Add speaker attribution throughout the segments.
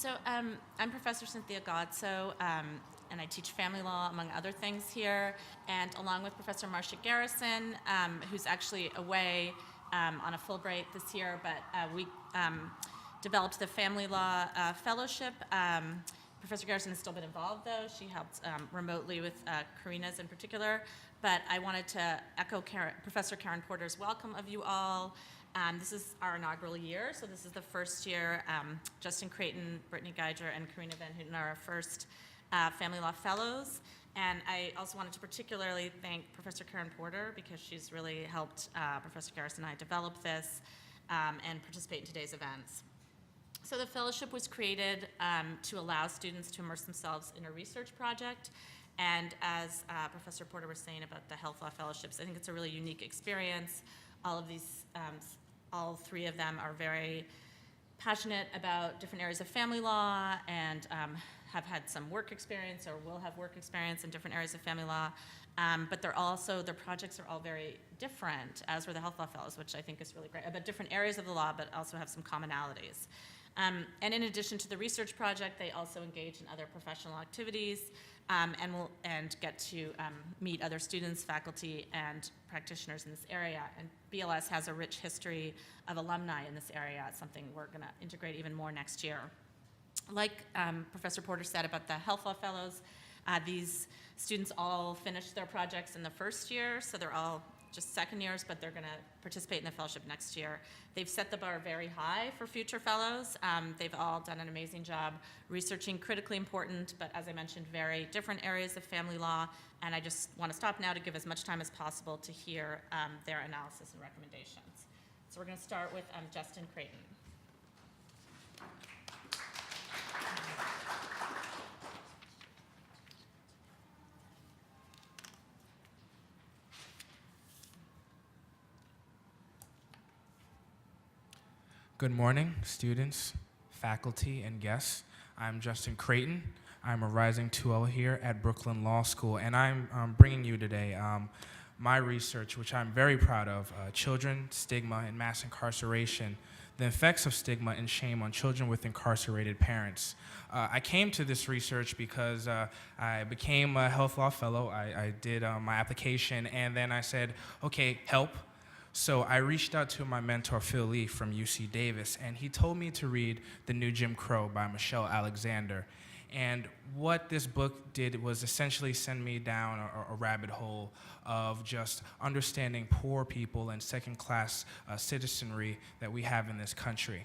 Speaker 1: I'm Professor Cynthia Godso, and I teach family law, among other things here. And along with Professor Marcia Garrison, who's actually away on a Fulbright this year, but we developed the Family Law Fellowship. Professor Garrison has still been involved, though. She helped remotely with Karina's in particular. But I wanted to echo Professor Karen Porter's welcome of you all. This is our inaugural year, so this is the first year. Justin Creighton, Brittany Geiger, and Karina Van Houten are our first Family Law Fellows. And I also wanted to particularly thank Professor Karen Porter because she's really helped Professor Garrison and I develop this and participate in today's events. So the fellowship was created to allow students to immerse themselves in a research project. And as Professor Porter was saying about the health law fellowships, I think it's a really unique experience. All three of them are very passionate about different areas of family law and have had some work experience or will have work experience in different areas of family law. But their projects are all very different, as were the health law fellows, which I think is really great, about different areas of the law, but also have some commonalities. And in addition to the research project, they also engage in other professional activities and get to meet other students, faculty, and practitioners in this area. And BLS has a rich history of alumni in this area. It's something we're going to integrate even more next year. Like Professor Porter said about the health law fellows, these students all finished their projects in the first year, so they're all just second years, but they're going to participate in the fellowship next year. They've set the bar very high for future fellows. They've all done an amazing job researching critically important, but as I mentioned, very different areas of family law. And I just want to stop now to give as much time as possible to hear their analysis and recommendations. So we're going to start with Justin Creighton.
Speaker 2: Good morning, students, faculty, and guests. I'm Justin Creighton. I'm a rising 2L here at Brooklyn Law School, and I'm bringing you today my research, which I'm very proud of, children, stigma, and mass incarceration, the effects of stigma and shame on children with incarcerated parents. I came to this research because I became a health law fellow. I did my application, and then I said, okay, help. So I reached out to my mentor, Phil Lee from UC Davis, and he told me to read The New Jim Crow by Michelle Alexander. And what this book did was essentially send me down a rabbit hole of just understanding poor people and second-class citizenry that we have in this country.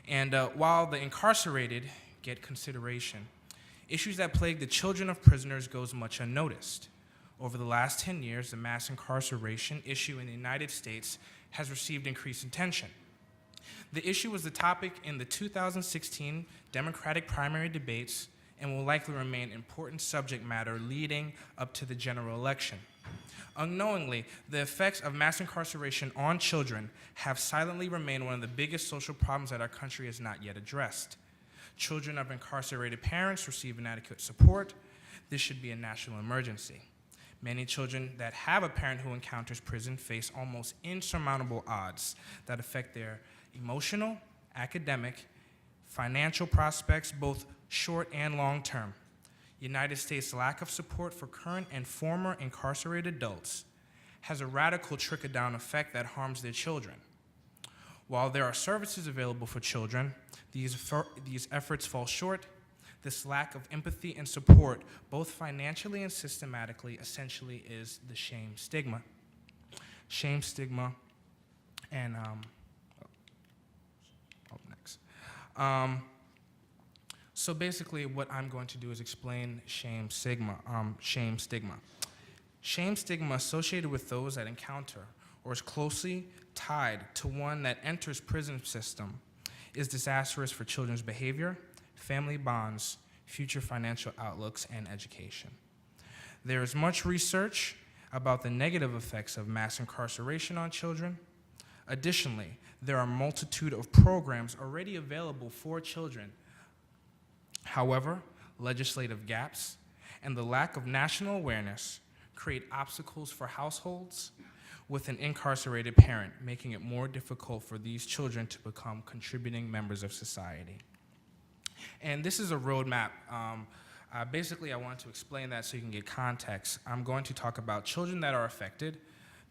Speaker 2: And while the incarcerated get consideration, issues that plague the children of prisoners goes much unnoticed. Over the last 10 years, the mass incarceration issue in the United States has received increased attention. The issue was the topic in the 2016 Democratic primary debates and will likely remain important subject matter leading up to the general election. Unknowingly, the effects of mass incarceration on children have silently remained one of the biggest social problems that our country has not yet addressed. Children of incarcerated parents receive inadequate support. This should be a national emergency. Many children that have a parent who encounters prison face almost insurmountable odds that affect their emotional, academic, financial prospects, both short and long term. United States' lack of support for current and former incarcerated adults has a radical trickle-down effect that harms their children. While there are services available for children, these efforts fall short. This lack of empathy and support, both financially and systematically, essentially is the shame stigma. Shame stigma, and next. So basically, what I'm going to do is explain shame stigma. Shame stigma associated with those that encounter or is closely tied to one that enters prison system is disastrous for children's behavior, family bonds, future financial outlooks, and education. There is much research about the negative effects of mass incarceration on children. Additionally, there are a multitude of programs already available for children. However, legislative gaps and the lack of national awareness create obstacles for households with an incarcerated parent, making it more difficult for these children to become contributing members of society. And this is a roadmap. Basically, I want to explain that so you can get context. I'm going to talk about children that are affected,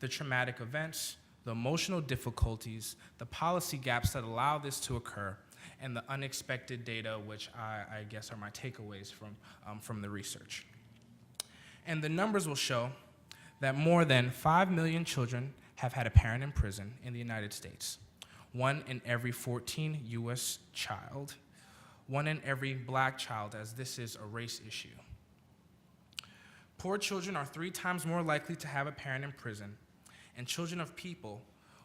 Speaker 2: the traumatic events, the emotional difficulties, the policy gaps that allow this to occur, and the unexpected data, which I guess are my takeaways from the research. And the numbers will show that more than 5 million children have had a parent in prison in the United States. 1 in every 14 U.S. child, 1 in every black child, as this is a race issue. Poor children are 3 times more likely to have a parent in prison, and children of people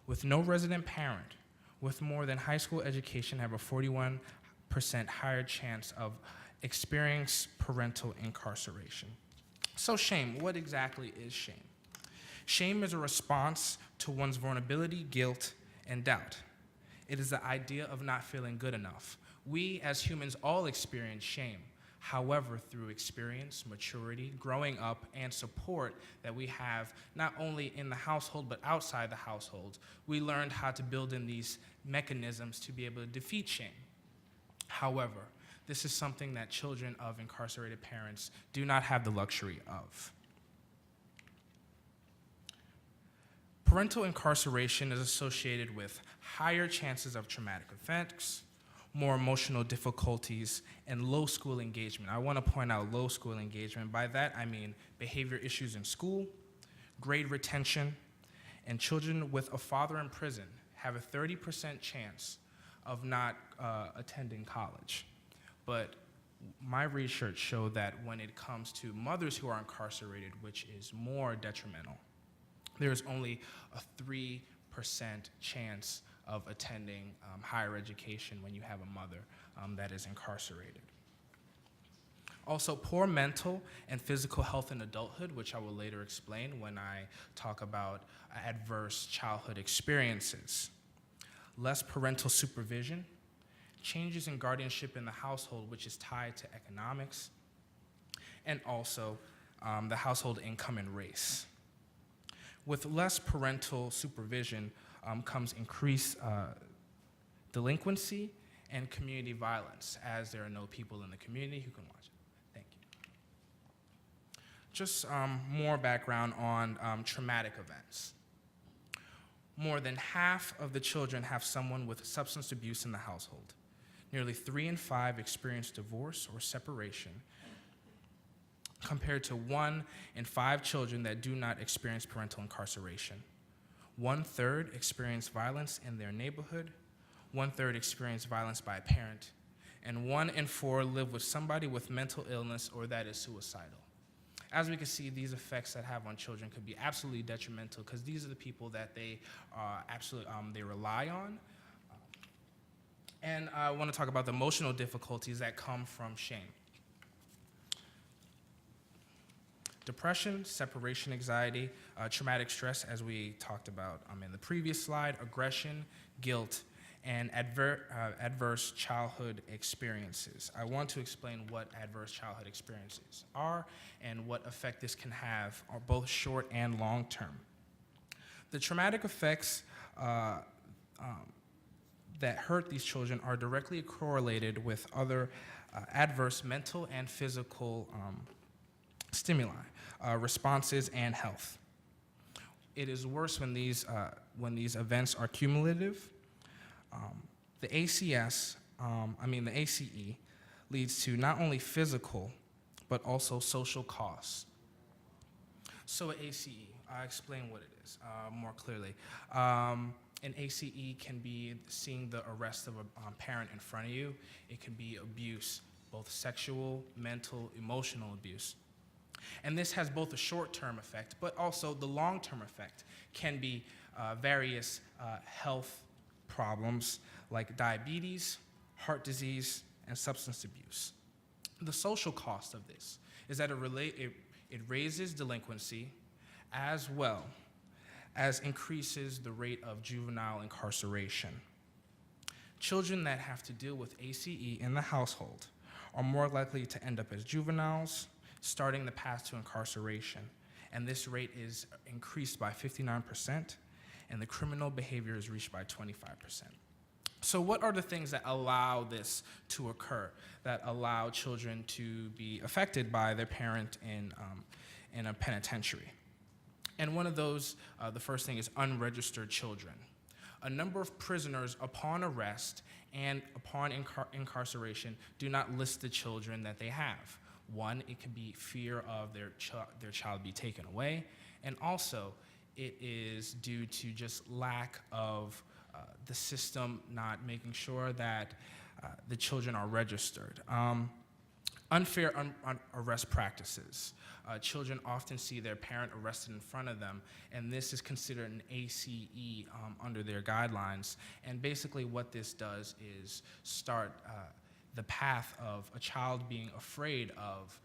Speaker 2: with no resident parent with more than high school education have a 41% higher chance of experiencing parental incarceration. So shame, what exactly is shame? Shame is a response to one's vulnerability, guilt, and doubt. It is the idea of not feeling good enough. We as humans all experience shame. However, through experience, maturity, growing up, and support that we have not only in the household but outside the household, we learned how to build in these mechanisms to be able to defeat shame. However, this is something that children of incarcerated parents do not have the luxury of. Parental incarceration is associated with higher chances of traumatic effects, more emotional difficulties, and low school engagement. I want to point out low school engagement. By that, I mean behavior issues in school, grade retention, and children with a father in prison have a 30% chance of not attending college. But my research showed that when it comes to mothers who are incarcerated, which is more detrimental, there's only a 3% chance of attending higher education when you have a mother that is incarcerated. Also, poor mental and physical health in adulthood, which I will later explain when I talk about adverse childhood experiences. Less parental supervision, changes in guardianship in the household, which is tied to economics, and also the household income and race. With less parental supervision comes increased delinquency and community violence, as there are no people in the community who can watch it. Thank you. Just more background on traumatic events. More than half of the children have someone with substance abuse in the household. Nearly 3 in 5 experience divorce or separation, compared to 1 in 5 children that do not experience parental incarceration. 1/3 experience violence in their neighborhood, 1/3 experience violence by a parent, and 1 in 4 live with somebody with mental illness or that is suicidal. As we can see, these effects that have on children could be absolutely detrimental because these are the people that they they rely on. And I want to talk about the emotional difficulties that come from shame. Depression, separation anxiety, traumatic stress, as we talked about in the previous slide, aggression, guilt, and adverse childhood experiences. I want to explain what adverse childhood experiences are and what effect this can have on both short and long term. The traumatic effects that hurt these children are directly correlated with other adverse mental and physical stimuli, responses, and health. It is worse when these events are cumulative. The ACE leads to not only physical, but also social costs. So ACE, I'll explain what it is more clearly. An ACE can be seeing the arrest of a parent in front of you. It can be abuse, both sexual, mental, emotional abuse. And this has both a short-term effect, but also the long-term effect can be various health problems like diabetes, heart disease, and substance abuse. The social cost of this is that it raises delinquency as well as increases the rate of juvenile incarceration. Children that have to deal with ACE in the household are more likely to end up as juveniles, starting the path to incarceration. And this rate is increased by 59%, and the criminal behavior is reached by 25%. So what are the things that allow this to occur, that allow children to be affected by their parent in a penitentiary? And one of those, the first thing is unregistered children. A number of prisoners, upon arrest and upon incarceration, do not list the children that they have. One, it could be fear of their child be taken away, and also it is due to just lack of the system not making sure that the children are registered. Unfair arrest practices. Children often see their parent arrested in front of them, and this is considered an ACE under their guidelines. And basically what this does is start the path of a child being afraid of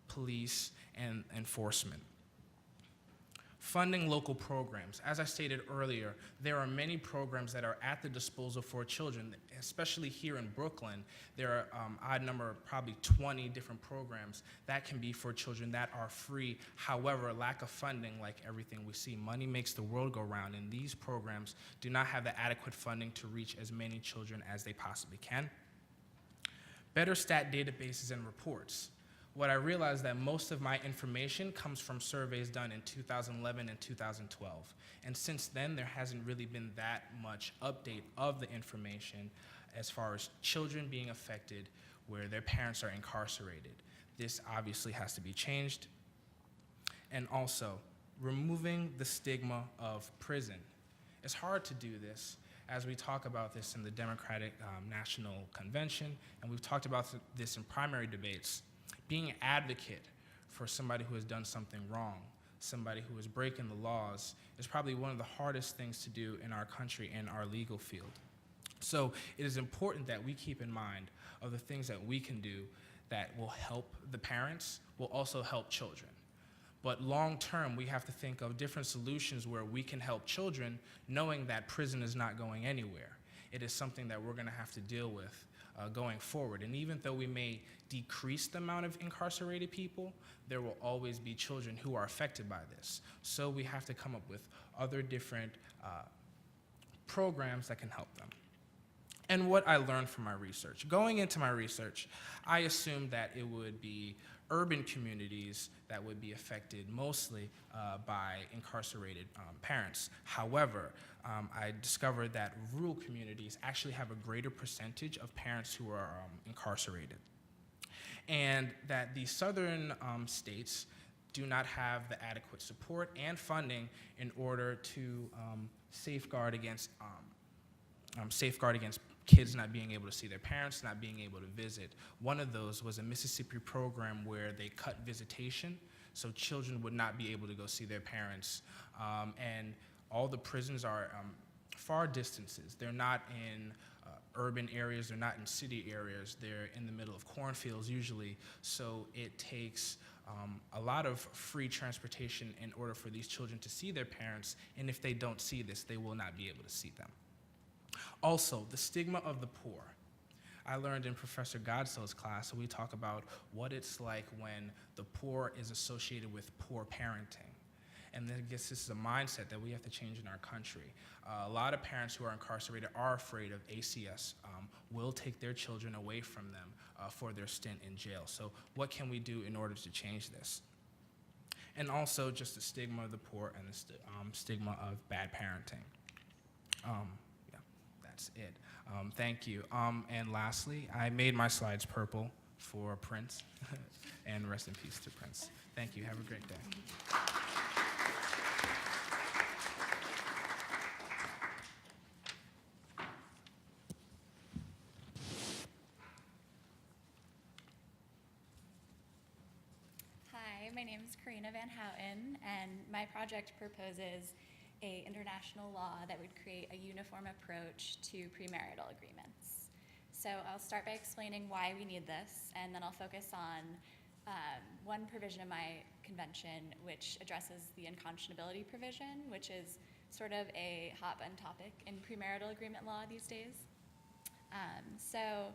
Speaker 2: police and enforcement. Funding local programs. As I stated earlier, there are many programs that are at the disposal for children, especially here in Brooklyn. There are odd number, probably 20 different programs that can be for children that are free. However, lack of funding, like everything we see, money makes the world go round, and these programs do not have the adequate funding to reach as many children as they possibly can. Better stat databases and reports. What I realized that most of my information comes from surveys done in 2011 and 2012. And since then, there hasn't really been that much update of the information as far as children being affected where their parents are incarcerated. This obviously has to be changed. And also, removing the stigma of prison. It's hard to do this, as we talk about this in the Democratic National Convention, and we've talked about this in primary debates. Being an advocate for somebody who has done something wrong, somebody who is breaking the laws, is probably one of the hardest things to do in our country and our legal field. So it is important that we keep in mind of the things that we can do that will help the parents, will also help children. But long term, we have to think of different solutions where we can help children, knowing that prison is not going anywhere. It is something that we're gonna have to deal with going forward. And even though we may decrease the amount of incarcerated people, there will always be children who are affected by this. So we have to come up with other different programs that can help them. And what I learned from my research. Going into my research, I assumed that it would be urban communities that would be affected mostly by incarcerated parents. However, I discovered that rural communities actually have a greater percentage of parents who are incarcerated. And that the southern states do not have the adequate support and funding in order to safeguard against kids not being able to see their parents, not being able to visit. One of those was a Mississippi program where they cut visitation, so children would not be able to go see their parents. And all the prisons are far distances. They're not in urban areas, they're not in city areas, they're in the middle of cornfields usually, so it takes a lot of free transportation in order for these children to see their parents, and if they don't see this, they will not be able to see them. Also, the stigma of the poor. I learned in Professor Godsell's class, we talk about what it's like when the poor is associated with poor parenting. And I guess this is a mindset that we have to change in our country. A lot of parents who are incarcerated are afraid of ACS, will take their children away from them for their stint in jail. So what can we do in order to change this? And also just the stigma of the poor and the stigma of bad parenting. That's it. Thank you. And lastly, I made my slides purple for Prince, and rest in peace to Prince. Thank you. Have a great day.
Speaker 3: Hi, my name is Karina Van Houten, and my project proposes an international law that would create a uniform approach to premarital agreements. So I'll start by explaining why we need this, and then I'll focus on one provision of my convention which addresses the unconscionability provision, which is sort of a hot-button topic in premarital agreement law these days. So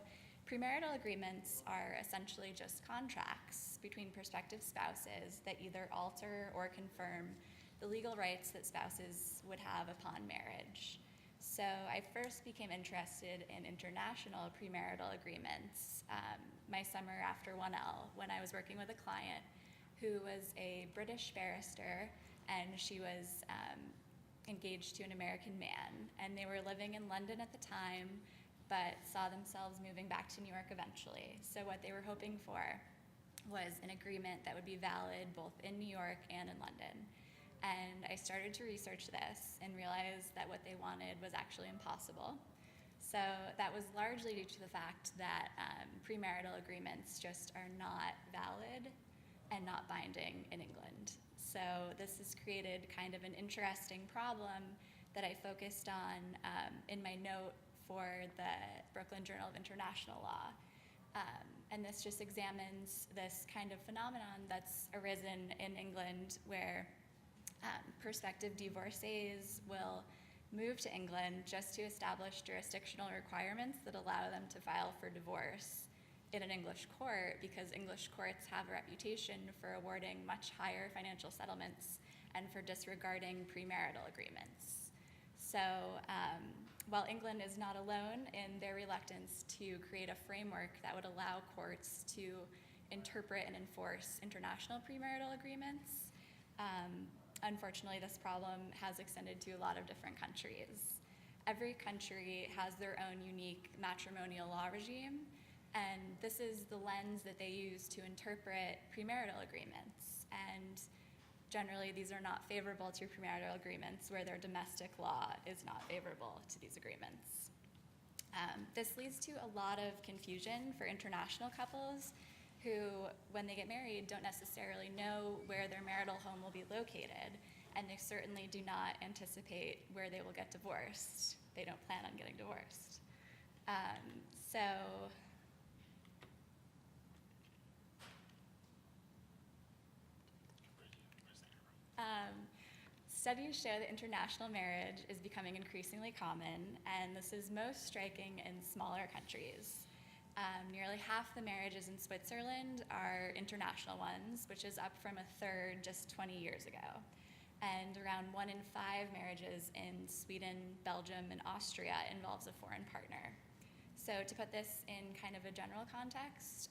Speaker 3: premarital agreements are essentially just contracts between prospective spouses that either alter or confirm the legal rights that spouses would have upon marriage. So I first became interested in international premarital agreements my summer after 1L when I was working with a client who was a British barrister, and she was engaged to an American man, and they were living in London at the time, but saw themselves moving back to New York eventually. So what they were hoping for was an agreement that would be valid both in New York and in London. And I started to research this and realized that what they wanted was actually impossible. So that was largely due to the fact that premarital agreements just are not valid and not binding in England. So this has created kind of an interesting problem that I focused on in my note for the Brooklyn Journal of International Law. And this just examines this kind of phenomenon that's arisen in England where prospective divorcees will move to England just to establish jurisdictional requirements that allow them to file for divorce in an English court, because English courts have a reputation for awarding much higher financial settlements and for disregarding premarital agreements. So while England is not alone in their reluctance to create a framework that would allow courts to interpret and enforce international premarital agreements, unfortunately, this problem has extended to a lot of different countries. Every country has their own unique matrimonial law regime, and this is the lens that they use to interpret premarital agreements. And generally, these are not favorable to premarital agreements where their domestic law is not favorable to these agreements. This leads to a lot of confusion for international couples who, when they get married, don't necessarily know where their marital home will be located, and they certainly do not anticipate where they will get divorced. They don't plan on getting divorced. Studies show that international marriage is becoming increasingly common, and this is most striking in smaller countries. Nearly half the marriages in Switzerland are international ones, which is up from a third just 20 years ago. And around 1 in 5 marriages in Sweden, Belgium, and Austria involves a foreign partner. So to put this in kind of a general context,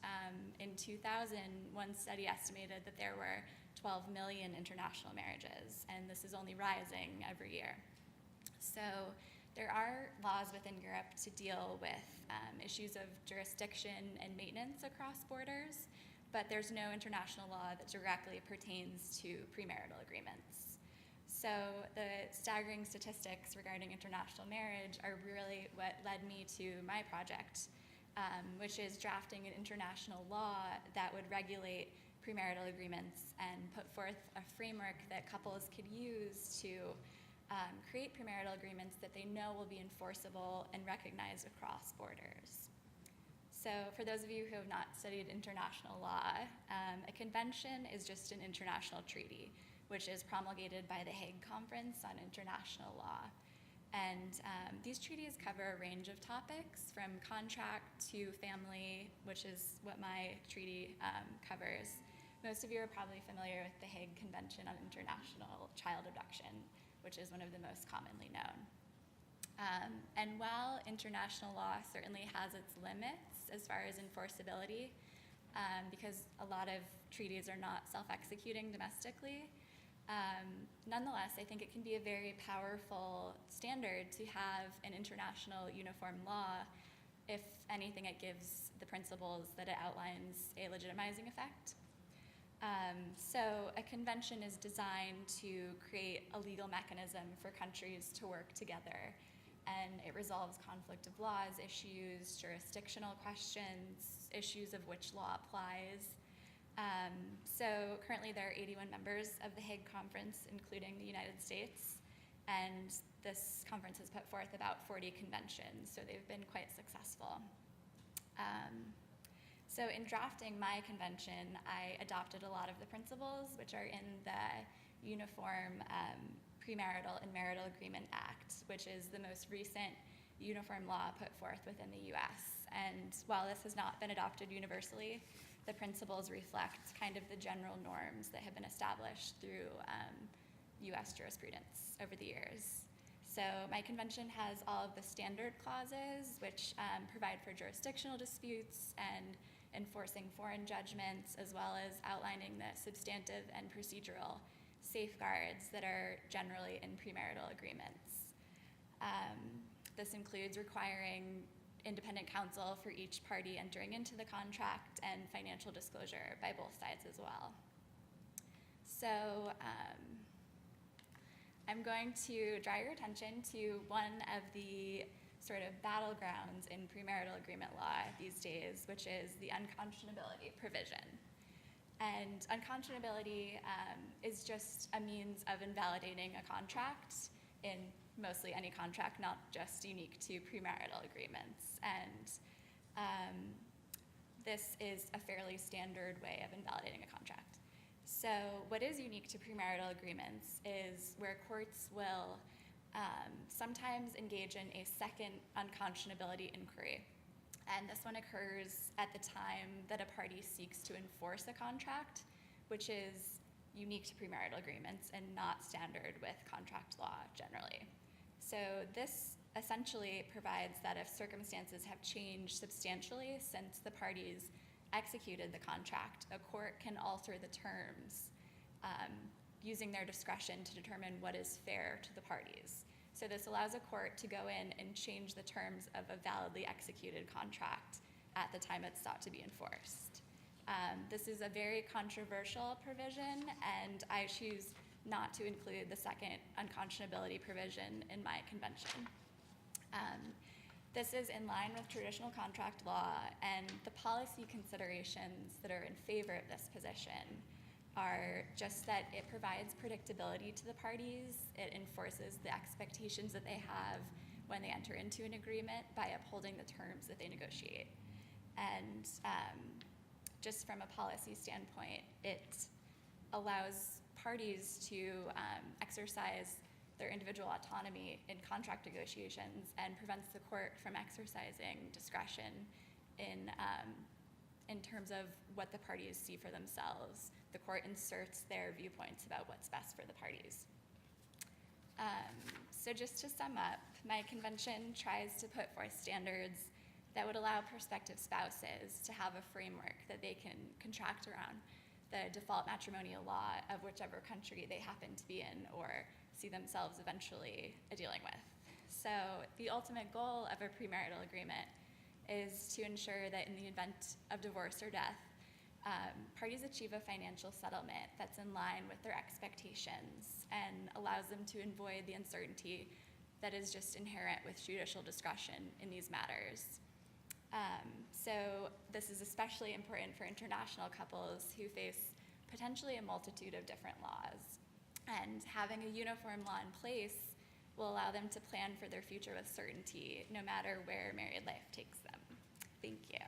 Speaker 3: in 2000, one study estimated that there were 12 million international marriages, and this is only rising every year. So there are laws within Europe to deal with issues of jurisdiction and maintenance across borders, but there's no international law that directly pertains to premarital agreements. So the staggering statistics regarding international marriage are really what led me to my project, which is drafting an international law that would regulate premarital agreements and put forth a framework that couples could use to create premarital agreements that they know will be enforceable and recognized across borders. So for those of you who have not studied international law, a convention is just an international treaty, which is promulgated by the Hague Conference on International Law. And these treaties cover a range of topics, from contract to family, which is what my treaty covers. Most of you are probably familiar with the Hague Convention on International Child Abduction, which is one of the most commonly known. And while international law certainly has its limits as far as enforceability, because a lot of treaties are not self-executing domestically, nonetheless, I think it can be a very powerful standard to have an international uniform law. If anything, it gives the principles that it outlines a legitimizing effect. So a convention is designed to create a legal mechanism for countries to work together, and it resolves conflict of laws issues, jurisdictional questions, issues of which law applies. So currently there are 81 members of the Hague Conference, including the United States, and this conference has put forth about 40 conventions, so they've been quite successful. So in drafting my convention, I adopted a lot of the principles which are in the Uniform Premarital and Marital Agreement Act, which is the most recent uniform law put forth within the US. And while this has not been adopted universally, the principles reflect kind of the general norms that have been established through US jurisprudence over the years. So my convention has all of the standard clauses, which provide for jurisdictional disputes and enforcing foreign judgments, as well as outlining the substantive and procedural safeguards that are generally in premarital agreements. This includes requiring independent counsel for each party entering into the contract and financial disclosure by both sides as well. So I'm going to draw your attention to one of the sort of battlegrounds in premarital agreement law these days, which is the unconscionability provision. And unconscionability is just a means of invalidating a contract in mostly any contract, not just unique to premarital agreements. And this is a fairly standard way of invalidating a contract. So what is unique to premarital agreements is where courts will sometimes engage in a second unconscionability inquiry. And this one occurs at the time that a party seeks to enforce a contract, which is unique to premarital agreements and not standard with contract law generally. So this essentially provides that if circumstances have changed substantially since the parties executed the contract, a court can alter the terms using their discretion to determine what is fair to the parties. So this allows a court to go in and change the terms of a validly executed contract at the time it's sought to be enforced. This is a very controversial provision, and I choose not to include the second unconscionability provision in my convention. This is in line with traditional contract law, and the policy considerations that are in favor of this position are just that it provides predictability to the parties, it enforces the expectations that they have when they enter into an agreement by upholding the terms that they negotiate. And just from a policy standpoint, it allows parties to exercise their individual autonomy in contract negotiations and prevents the court from exercising discretion in terms of what the parties see for themselves. The court inserts their viewpoints about what's best for the parties. So just to sum up, my convention tries to put forth standards that would allow prospective spouses to have a framework that they can contract around the default matrimonial law of whichever country they happen to be in or see themselves eventually dealing with. So the ultimate goal of a premarital agreement is to ensure that in the event of divorce or death, parties achieve a financial settlement that's in line with their expectations and allows them to avoid the uncertainty that is just inherent with judicial discretion in these matters. So this is especially important for international couples who face potentially a multitude of different laws. And having a uniform law in place will allow them to plan for their future with certainty, no matter where married life takes them. Thank you.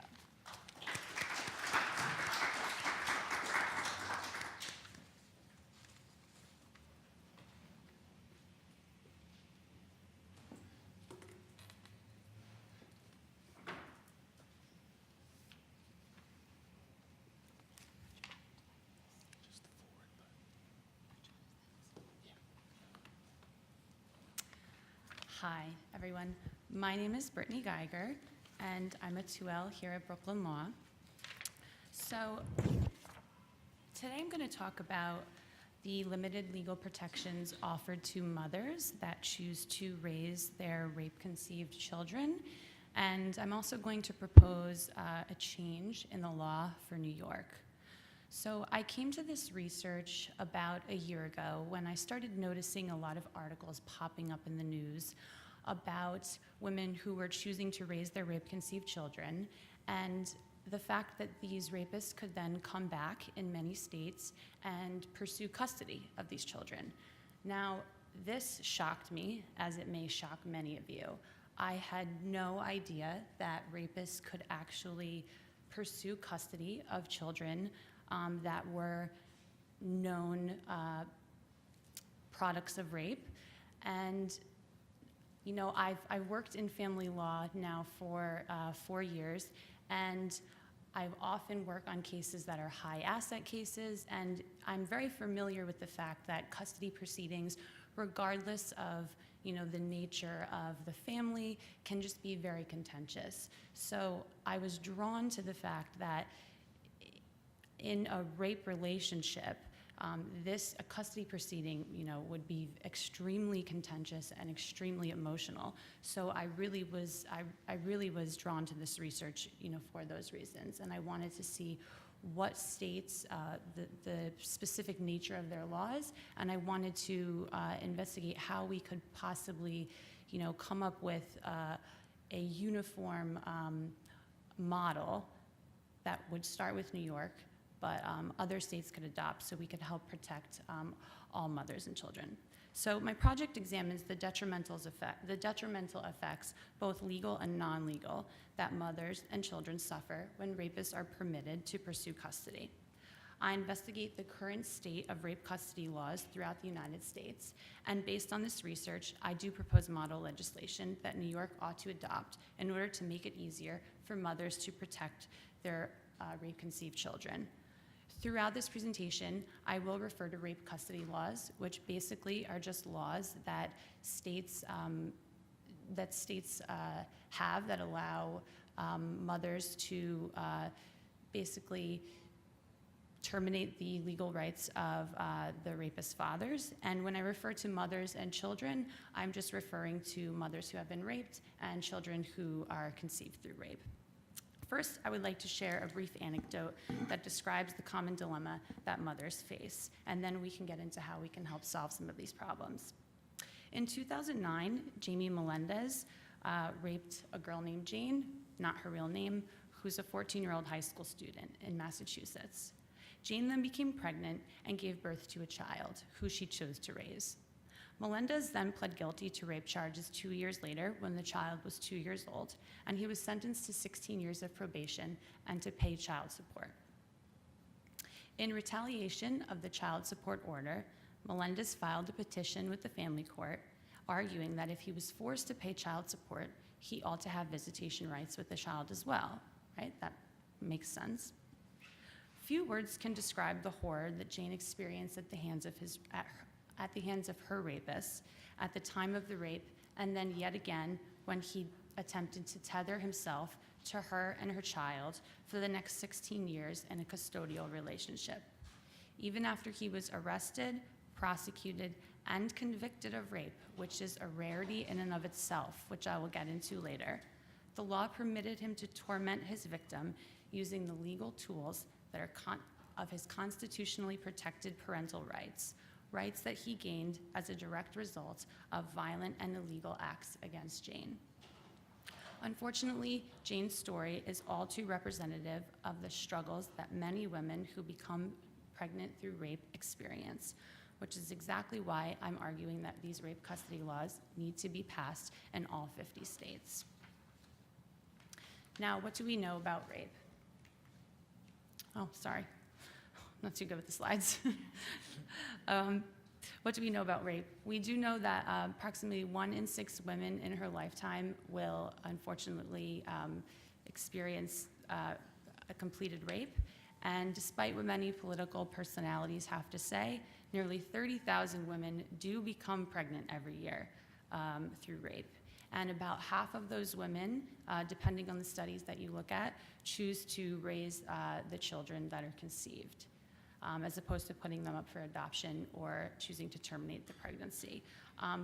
Speaker 4: Hi, everyone. My name is Brittany Geiger, and I'm a 2L here at Brooklyn Law. So today I'm going to talk about the limited legal protections offered to mothers that choose to raise their rape-conceived children. And I'm also going to propose a change in the law for New York. So I came to this research about a year ago when I started noticing a lot of articles popping up in the news about women who were choosing to raise their rape-conceived children, and the fact that these rapists could then come back in many states and pursue custody of these children. Now, this shocked me, as it may shock many of you. I had no idea that rapists could actually pursue custody of children that were known products of rape. And you know, I've worked in family law now for 4 years, and I often work on cases that are high asset cases, and I'm very familiar with the fact that custody proceedings, regardless of the nature of the family, can just be very contentious. So I was drawn to the fact that in a rape relationship, a custody proceeding, would be extremely contentious and extremely emotional. So I really was drawn to this research, for those reasons, and I wanted to see what states, the specific nature of their laws, and I wanted to investigate how we could possibly, come up with a uniform model that would start with New York, but other states could adopt, so we could help protect all mothers and children. So my project examines the detrimental effects, both legal and non-legal, that mothers and children suffer when rapists are permitted to pursue custody. I investigate the current state of rape custody laws throughout the United States, and based on this research, I do propose model legislation that New York ought to adopt in order to make it easier for mothers to protect their rape-conceived children. Throughout this presentation, I will refer to rape custody laws, which basically are just laws that states have that allow mothers to basically terminate the legal rights of the rapist fathers. And when I refer to mothers and children, I'm just referring to mothers who have been raped and children who are conceived through rape. First, I would like to share a brief anecdote that describes the common dilemma that mothers face, and then we can get into how we can help solve some of these problems. In 2009, Jamie Melendez raped a girl named Jane, not her real name, who's a 14-year-old high school student in Massachusetts. Jane then became pregnant and gave birth to a child, who she chose to raise. Melendez then pled guilty to rape charges 2 years later when the child was 2 years old, and he was sentenced to 16 years of probation and to pay child support. In retaliation of the child support order, Melendez filed a petition with the family court, arguing that if he was forced to pay child support, he ought to have visitation rights with the child as well, right? That makes sense. Few words can describe the horror that Jane experienced at the hands of her rapist at the time of the rape, and then yet again when he attempted to tether himself to her and her child for the next 16 years in a custodial relationship. Even after he was arrested, prosecuted, and convicted of rape, which is a rarity in and of itself, which I will get into later, the law permitted him to torment his victim using the legal tools that are of his constitutionally protected parental rights, rights that he gained as a direct result of violent and illegal acts against Jane. Unfortunately, Jane's story is all too representative of the struggles that many women who become pregnant through rape experience, which is exactly why I'm arguing that these rape custody laws need to be passed in all 50 states. Now, what do we know about rape? Oh, sorry. Not too good with the slides. What do we know about rape? We do know that approximately 1 in 6 women in her lifetime will unfortunately experience a completed rape. And despite what many political personalities have to say, nearly 30,000 women do become pregnant every year through rape. And about half of those women, depending on the studies that you look at, choose to raise the children that are conceived, as opposed to putting them up for adoption or choosing to terminate the pregnancy.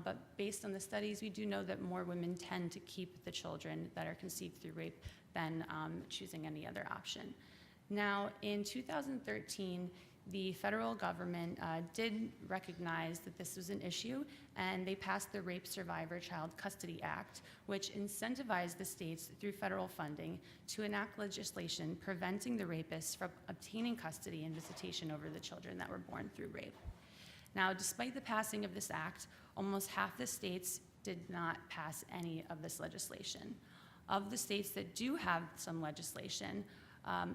Speaker 4: But based on the studies, we do know that more women tend to keep the children that are conceived through rape than choosing any other option. Now, in 2013, the federal government did recognize that this was an issue, and they passed the Rape Survivor Child Custody Act, which incentivized the states through federal funding to enact legislation preventing the rapists from obtaining custody and visitation over the children that were born through rape. Now, despite the passing of this act, almost half the states did not pass any of this legislation. Of the states that do have some legislation,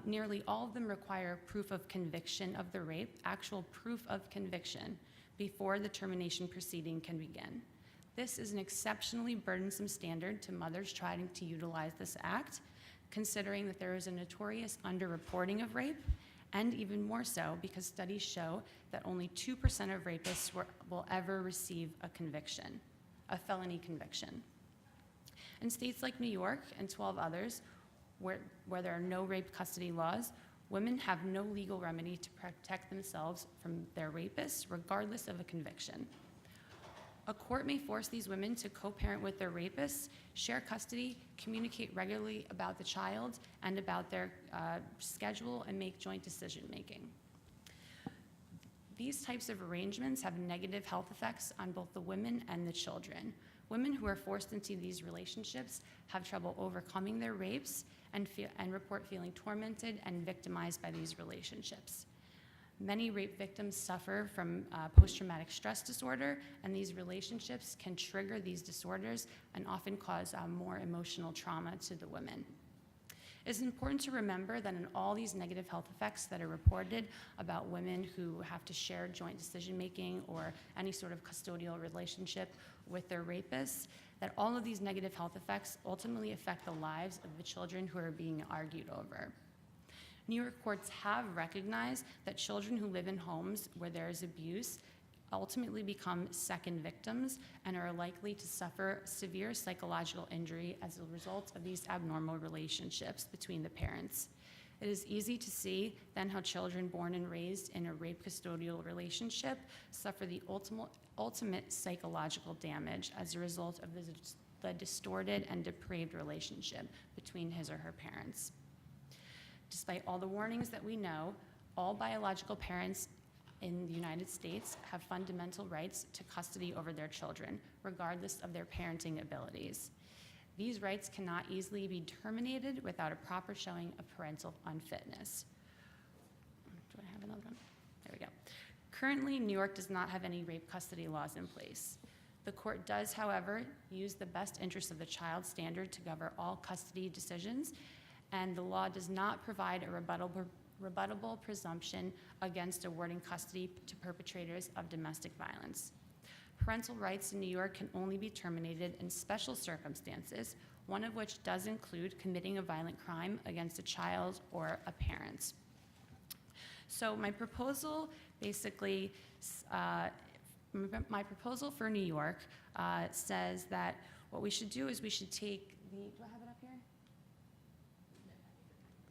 Speaker 4: nearly all of them require proof of conviction of the rape, actual proof of conviction, before the termination proceeding can begin. This is an exceptionally burdensome standard to mothers trying to utilize this act. considering that there is a notorious underreporting of rape, and even more so because studies show that only 2% of rapists will ever receive a conviction, a felony conviction. In states like New York and 12 others, where there are no rape custody laws, women have no legal remedy to protect themselves from their rapists, regardless of a conviction. A court may force these women to co-parent with their rapists, share custody, communicate regularly about the child and about their schedule, and make joint decision-making. These types of arrangements have negative health effects on both the women and the children. Women who are forced into these relationships have trouble overcoming their rapes and report feeling tormented and victimized by these relationships. Many rape victims suffer from post-traumatic stress disorder, and these relationships can trigger these disorders and often cause more emotional trauma to the women. It's important to remember that in all these negative health effects that are reported about women who have to share joint decision-making or any sort of custodial relationship with their rapists, that all of these negative health effects ultimately affect the lives of the children who are being argued over. New York courts have recognized that children who live in homes where there is abuse ultimately become second victims and are likely to suffer severe psychological injury as a result of these abnormal relationships between the parents. It is easy to see then how children born and raised in a rape custodial relationship suffer the ultimate psychological damage as a result of the distorted and depraved relationship between his or her parents. Despite all the warnings that we know, all biological parents in the United States have fundamental rights to custody over their children, regardless of their parenting abilities. These rights cannot easily be terminated without a proper showing of parental unfitness. Do I have another one? There we go. Currently, New York does not have any rape custody laws in place. The court does, however, use the best interest of the child standard to govern all custody decisions, and the law does not provide a rebuttable presumption against awarding custody to perpetrators of domestic violence. Parental rights in New York can only be terminated in special circumstances, one of which does include committing a violent crime against a child or a parent. So my proposal basically, my proposal for New York says that what we should do is we should take the, do I have it up here?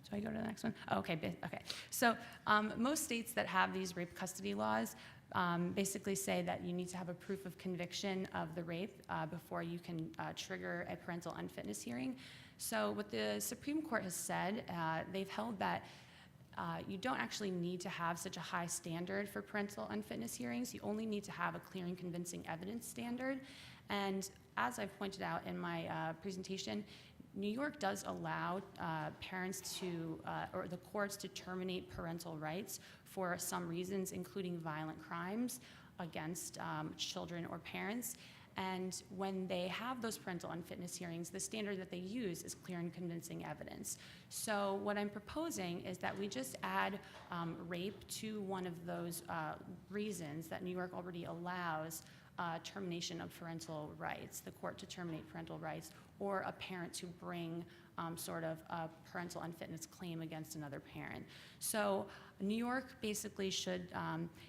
Speaker 4: Do I go to the next one? Oh, okay, okay. So most states that have these rape custody laws basically say that you need to have a proof of conviction of the rape before you can trigger a parental unfitness hearing. So what the Supreme Court has said, they've held that you don't actually need to have such a high standard for parental unfitness hearings. You only need to have a clear and convincing evidence standard. And as I've pointed out in my presentation, New York does allow parents to, or the courts to terminate parental rights for some reasons, including violent crimes against children or parents. And when they have those parental unfitness hearings, the standard that they use is clear and convincing evidence. So what I'm proposing is that we just add rape to one of those reasons that New York already allows termination of parental rights, the court to terminate parental rights, or a parent to bring sort of a parental unfitness claim against another parent. So New York basically should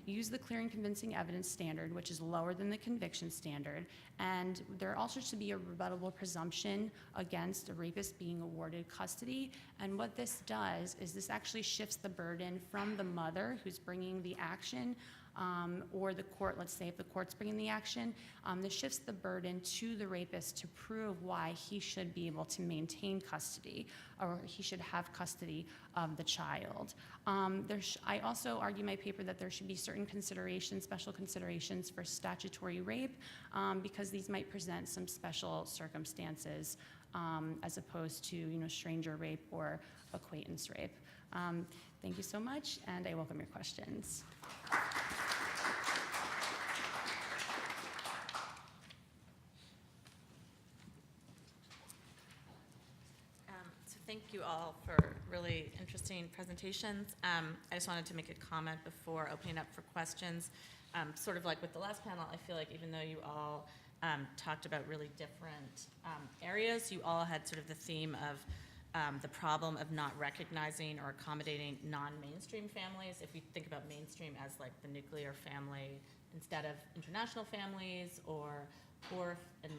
Speaker 4: use the clear and convincing evidence standard, which is lower than the conviction standard, and there also should be a rebuttable presumption against a rapist being awarded custody. And what this does is this actually shifts the burden from the mother who's bringing the action or the court, let's say if the court's bringing the action, this shifts the burden to the rapist to prove why he should be able to maintain custody or he should have custody of the child. I also argue in my paper that there should be certain considerations, special considerations for statutory rape because these might present some special circumstances as opposed to stranger rape or acquaintance rape. Thank you so much, and I welcome your questions.
Speaker 1: Thank you all for really interesting presentations. I just wanted to make a comment before opening up for questions. Sort of like with the last panel, I feel like even though you all talked about really different areas, you all had sort of the theme of the problem of not recognizing or accommodating non-mainstream families. If we think about mainstream as like the nuclear family instead of international families or poor and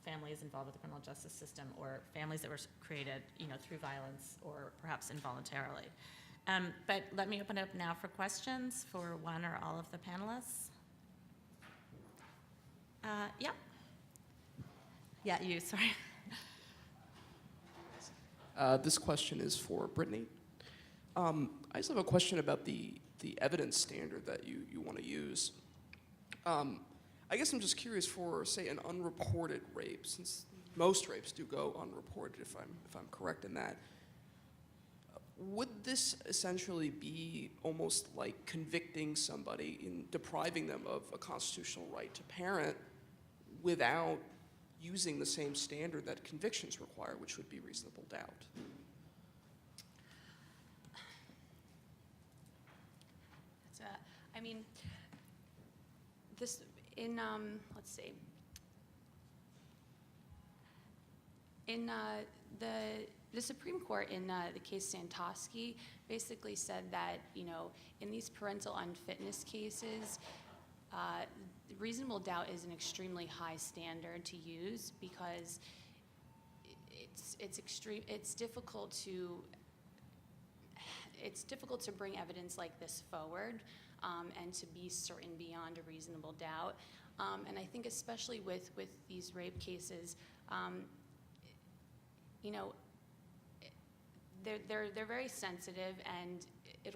Speaker 1: families involved with the criminal justice system, or families that were created, through violence or perhaps involuntarily. But let me open it up now for questions for one or all of the panelists. Yeah. Yeah, you, sorry.
Speaker 5: This question is for Brittany. I just have a question about the evidence standard that you want to use. I guess I'm just curious for, say, an unreported rape, since most rapes do go unreported, if I'm correct in that. Would this essentially be almost like convicting somebody in depriving them of a constitutional right to parent without using the same standard that convictions require, which would be reasonable doubt?
Speaker 4: This let's see. In the Supreme Court in the case Santosky basically said that, in these parental unfitness cases, reasonable doubt is an extremely high standard to use because it's difficult to bring evidence like this forward and to be certain beyond a reasonable doubt. And I think especially with these rape cases, they're very sensitive, and it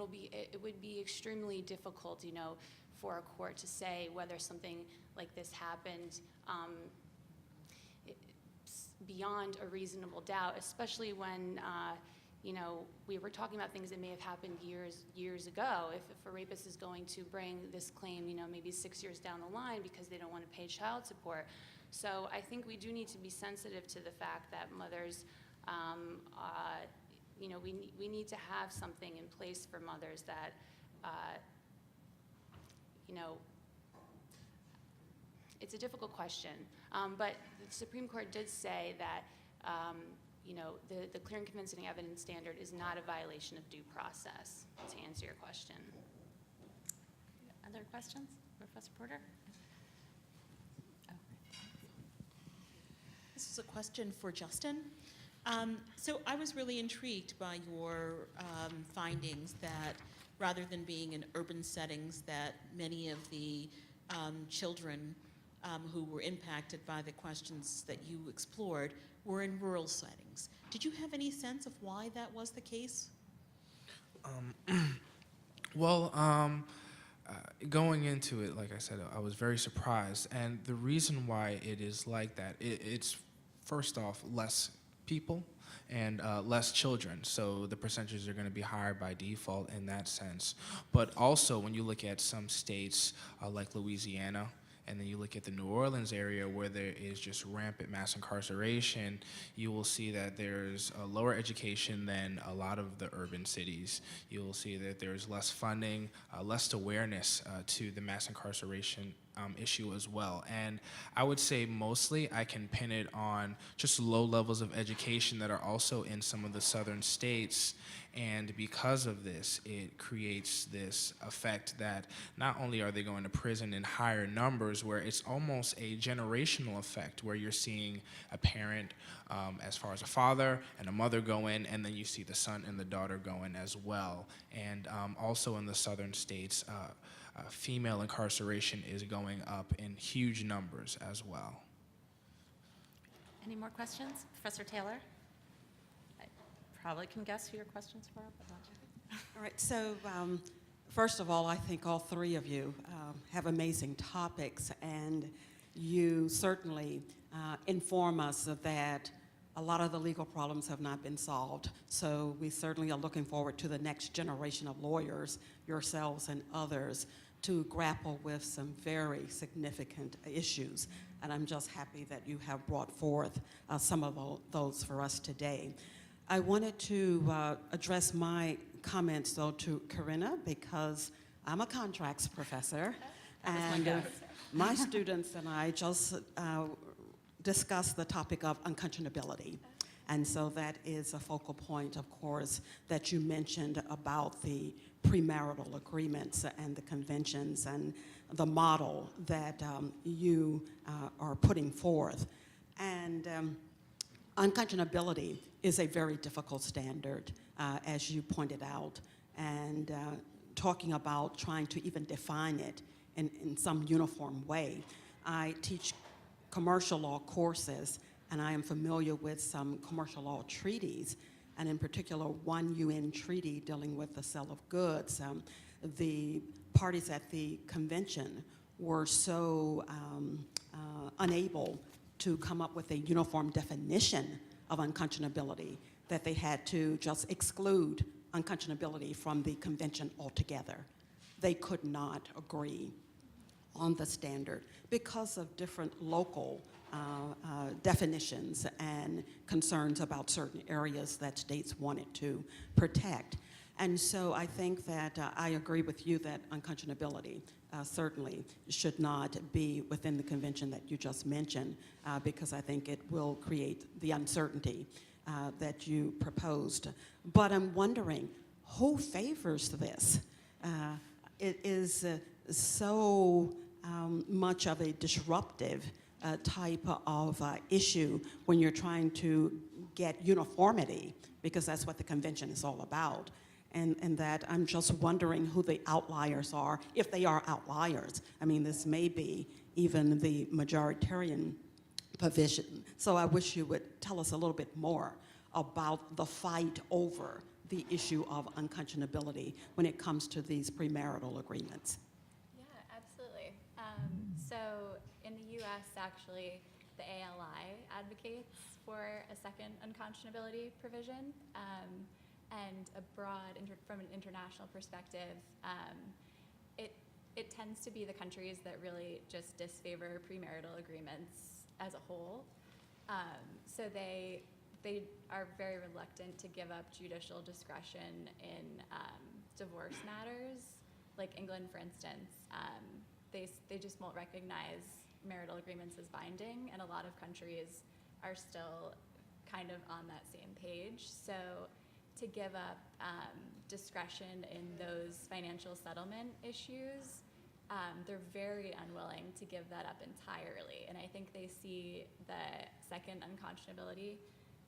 Speaker 4: would be extremely difficult, for a court to say whether something like this happened beyond a reasonable doubt, especially when we were talking about things that may have happened years ago. If a rapist is going to bring this claim, maybe 6 years down the line because they don't want to pay child support. So I think we do need to be sensitive to the fact that mothers, we need to have something in place for mothers that, it's a difficult question. But the Supreme Court did say that, the clear and convincing evidence standard is not a violation of due process, to answer your question.
Speaker 1: Other questions? Professor Porter?
Speaker 6: This is a question for Justin. So I was really intrigued by your findings that rather than being in urban settings, that many of the children who were impacted by the questions that you explored were in rural settings. Did you have any sense of why that was the case?
Speaker 2: Going into it, like I said, I was very surprised. And the reason why it is like that, it's first off, less people and less children. So the percentages are going to be higher by default in that sense. But also, when you look at some states like Louisiana, and then you look at the New Orleans area where there is just rampant mass incarceration, you will see that there's a lower education than a lot of the urban cities. You will see that there's less funding, less awareness to the mass incarceration issue as well. And I would say mostly I can pin it on just low levels of education that are also in some of the southern states. And because of this, it creates this effect that not only are they going to prison in higher numbers, where it's almost a generational effect, where you're seeing a parent, as far as a father and a mother go in, and then you see the son and the daughter go in as well. And also in the southern states, female incarceration is going up in huge numbers as well.
Speaker 1: Any more questions? Professor Taylor? I probably can guess who your question's for, but not you.
Speaker 7: All right, so first of all, I think all three of you have amazing topics, and you certainly inform us that a lot of the legal problems have not been solved. So we certainly are looking forward to the next generation of lawyers, yourselves and others, to grapple with some very significant issues. And I'm just happy that you have brought forth some of those for us today. I wanted to address my comments, though, to Corinna, because I'm a contracts professor, and my students and I just discussed the topic of unconscionability. And so that is a focal point, of course, that you mentioned about the premarital agreements and the conventions and the model that you are putting forth. And unconscionability is a very difficult standard, as you pointed out, and talking about trying to even define it in some uniform way. I teach commercial law courses, and I am familiar with some commercial law treaties, and in particular one UN treaty dealing with the sale of goods. The parties at the convention were so unable to come up with a uniform definition of unconscionability that they had to just exclude unconscionability from the convention altogether. They could not agree on the standard because of different local definitions and concerns about certain areas that states wanted to protect. And so I think that I agree with you that unconscionability certainly should not be within the convention that you just mentioned, because I think it will create the uncertainty that you proposed. But I'm wondering, who favors this? It is so much of a disruptive type of issue when you're trying to get uniformity, because that's what the convention is all about. And that I'm just wondering who the outliers are, if they are outliers. I mean, this may be even the majoritarian position. So I wish you would tell us a little bit more about the fight over the issue of unconscionability when it comes to these premarital agreements.
Speaker 3: Yeah, absolutely. So in the US, actually, the ALI advocates for a second unconscionability provision. And abroad, from an international perspective, it tends to be the countries that really just disfavor premarital agreements as a whole. So they are very reluctant to give up judicial discretion in divorce matters. Like England, for instance, they just won't recognize marital agreements as binding, and a lot of countries are still kind of on that same page. So to give up discretion in those financial settlement issues, they're very unwilling to give that up entirely. And I think they see the second unconscionability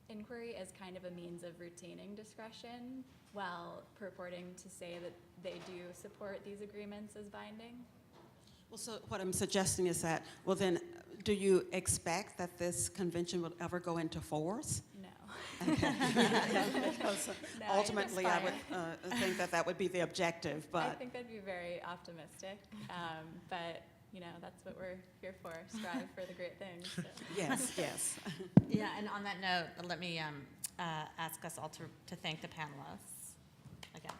Speaker 3: inquiry as kind of a means of retaining discretion while purporting to say that they do support these agreements as binding.
Speaker 7: Well, so what I'm suggesting is that, well then, do you expect that this convention will ever go into force?
Speaker 3: No.
Speaker 7: Okay. Because
Speaker 3: No,
Speaker 7: ultimately, I would
Speaker 3: aspire.
Speaker 7: think that that would be the objective,
Speaker 3: I
Speaker 7: but
Speaker 3: think that'd be very optimistic, but that's what we're here for, strive for the great things. So.
Speaker 7: yes, yes.
Speaker 1: Yeah, and on that note, let me ask us all to thank the panelists again.